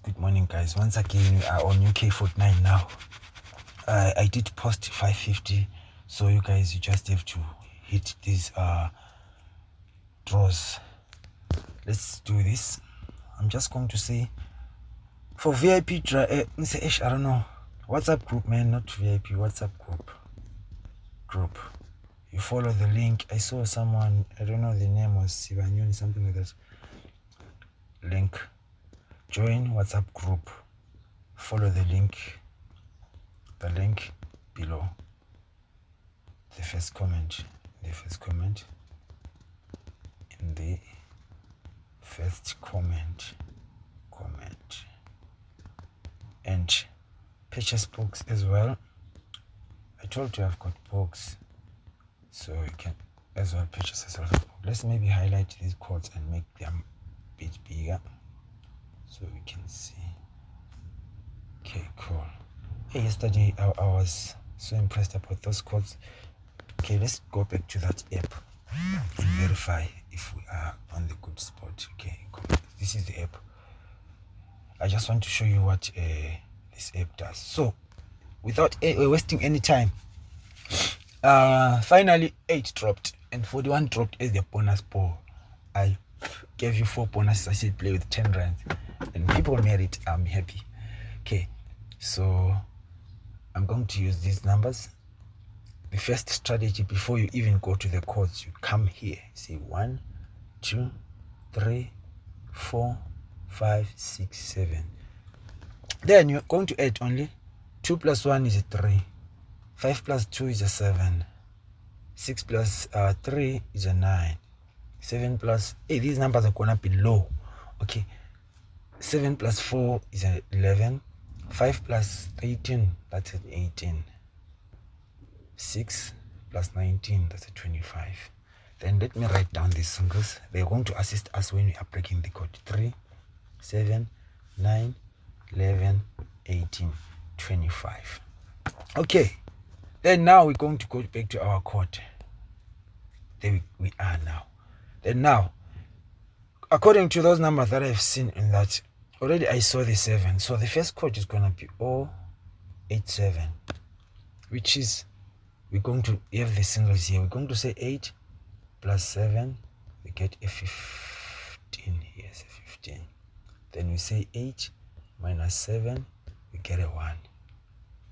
Good morning, guys. Once again, we are on UK Fortnite now. I did post 550, so you guys, you just have to hit these draws. Let's do this. I'm just going to say for VIP I don't know, WhatsApp group, man, not VIP, WhatsApp group. You follow the link. I saw someone, I don't know, the name was Sibanyoni, something like that. Link, join WhatsApp group, follow the link below the first comment, in the first comment, and purchase books as well. I told you I've got books, so you can as well purchase yourself a book. Let's maybe highlight these quotes and make them a bit bigger so we can see. Okay, cool. Hey, yesterday I was so impressed about those quotes. Okay, let's go back to that app and verify if we are on the good spot. Okay, cool. This is the app. I just want to show you what this app does. So without wasting any time, finally 8 dropped and 41 dropped as the bonus pool. I gave you 4 bonuses. I said play with 10 rands and people made it. I'm happy. Okay, so I'm going to use these numbers. The first strategy, before you even go to the codes, you come here, see 1, 2, 3, 4, 5, 6, 7. Then you're going to add only 2 plus 1 is a 3, 5 plus 2 is a 7, 6 plus 3 is a 9, 7 plus these numbers are gonna be low. Okay, 7 plus 4 is an 11, 5 plus 18, that's an 18, 6 plus 19, that's a 25. Then let me write down these symbols. They're going to assist us when we are breaking the code. 3, 7, 9, 11, 18, 25. Okay, then now we're going to go back to our code. There we are now. Then now, according to those numbers that I've seen in that, already I saw the 7. So the first code is going to be 087, which is, we're going to have the singles here. We're going to say 8 plus 7, we get a 15. Yes, a 15. Then we say 8 minus 7, we get a 1,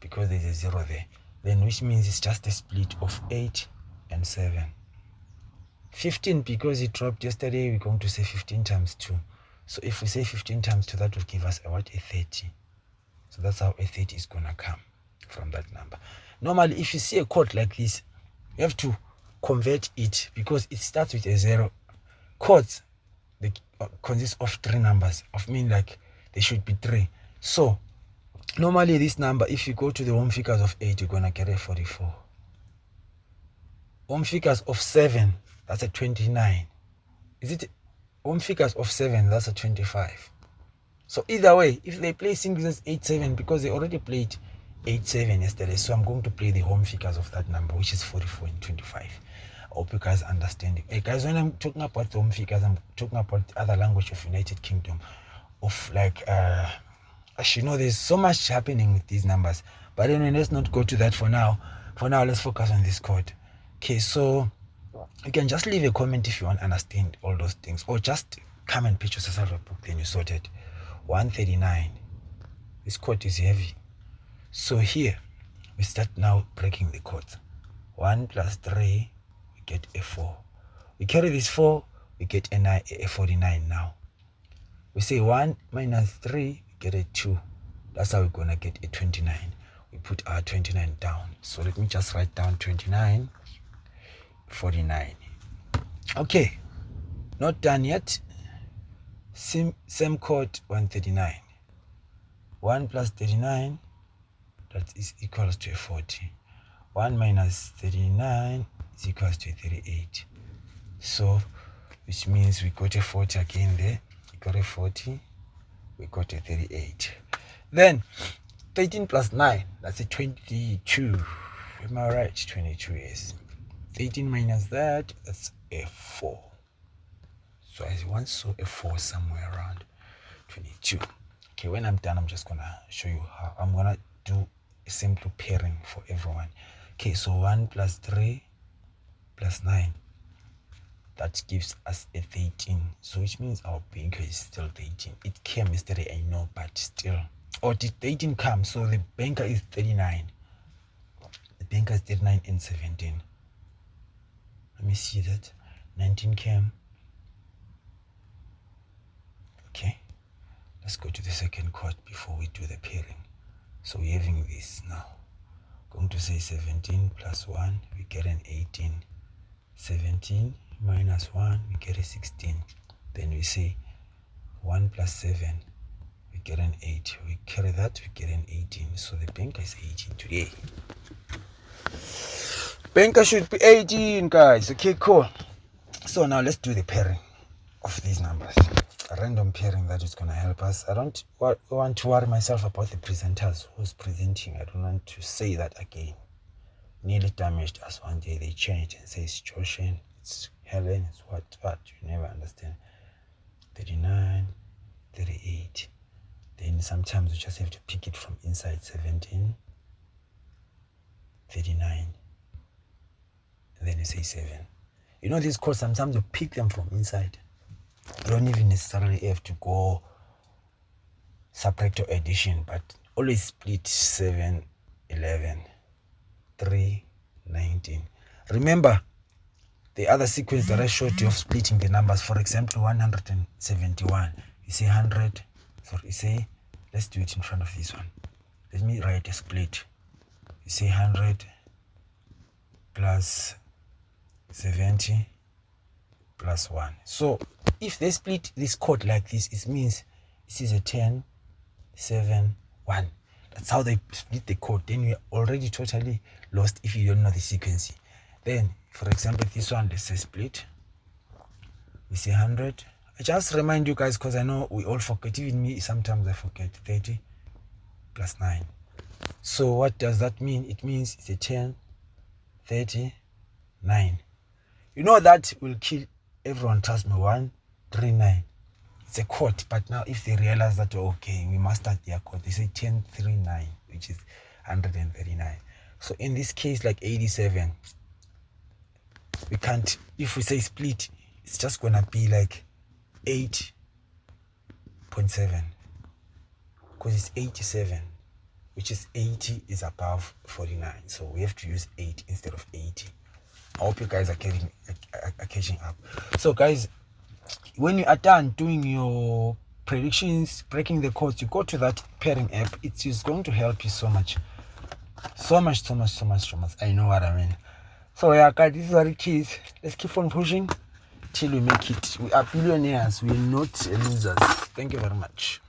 because there's a 0 there. Then which means it's just a split of 8 and 7. 15, because it dropped yesterday, we're going to say 15 times 2. So if we say 15 times 2, that will give us a 30. So that's how a 30 is going to come from that number. Normally, if you see a code like this, you have to convert it, because it starts with a 0. Codes, they consist of 3 numbers, like they should be 3. So normally this number, if you go to the home figures of 8, you're going to get a 44. Home figures of 7, that's a 29. Is it home figures of 7, that's a 25. So either way, if they play singles 8-7, because they already played 8-7 yesterday, so I'm going to play the home figures of that number, which is 44 and 25. I hope you guys understand it. Hey guys, when I'm talking about the home figures, I'm talking about the other language of United Kingdom, of there's so much happening with these numbers. But anyway, let's not go to that for now. For now, let's focus on this code. Okay, so you can just leave a comment if you want to understand all those things, or just come and purchase yourself a book, then you sort it. 139. This code is heavy. So here, we start now breaking the codes. 1 plus 3, we get a 4. We carry this 4, we get a 49 now. We say 1 minus 3, we get a 2. That's how we're going to get a 29. We put our 29 down. So let me just write down 29, 49. Okay, not done yet. Same code, 139. 1 plus 39, that is equals to a 40. 1 minus 39 is equals to a 38. So which means we got a 40 again there. We got a 40, we got a 38. Then 13 plus 9, that's a 22. Am I right? 22 is 13 minus that's a 4. So I once saw a 4 somewhere around 22. Okay, when I'm done, I'm just gonna show you how I'm gonna do a simple pairing for everyone. Okay, so 1 plus 3 plus 9, that gives us a 13. So which means our banker is still 13. It came yesterday, I know, but still. Or did 13 come? So the banker is 39. The banker is 39 and 17. Let me see that. 19 came. Okay. Let's go to the second chord before we do the pairing. So we're having this now. Going to say 17 plus 1, we get an 18. 17 minus 1, we get a 16. Then we say 1 plus 7, we get an 8. We carry that, we get an 18. So the banker is 18 today. Banker should be 18, guys. Okay, cool. So now let's do the pairing of these numbers. A random pairing that is going to help us. I don't want to worry myself about the presenters who's presenting. I don't want to say that again. Nearly damaged us one day. They changed and say it's Joshen, it's Helen, it's what. You never understand. 39, 38. Then sometimes you just have to pick it from inside. 17, 39. And then you say 7. You know these codes, sometimes you pick them from inside. You don't even necessarily have to go subtract or addition, but always split 7, 11, 3, 19. Remember the other sequence that I showed you of splitting the numbers. For example, 171. You say 100. So you say, let's do it in front of this one. Let me write a split. You say 100 plus 70 plus 1. So if they split this code like this, it means this is a 10, 7, 1. That's how they split the code. Then you're already totally lost if you don't know the sequence. Then, for example, this one, let's say split. We say 100. I just remind you guys because I know we all forget. Even me, sometimes I forget. 30 plus 9. So what does that mean? It means it's a 10, 30, 9. You know that will kill everyone. Trust me. 139. It's a code, but now if they realize that, okay, we mastered their code, they say 1039, which is 139. So in this case, like 87, we can't, if we say split, it's just gonna be like 8.7, because it's 87, which is 80 is above 49. So we have to use 8 instead of 80. I hope you guys are catching up. So guys, when you are done doing your predictions, breaking the codes, you go to that pairing app. It is going to help you so much. I know what I mean. So yeah, guys, this is what it is. Let's keep on pushing till we make it. We are billionaires. We are not losers. Thank you very much.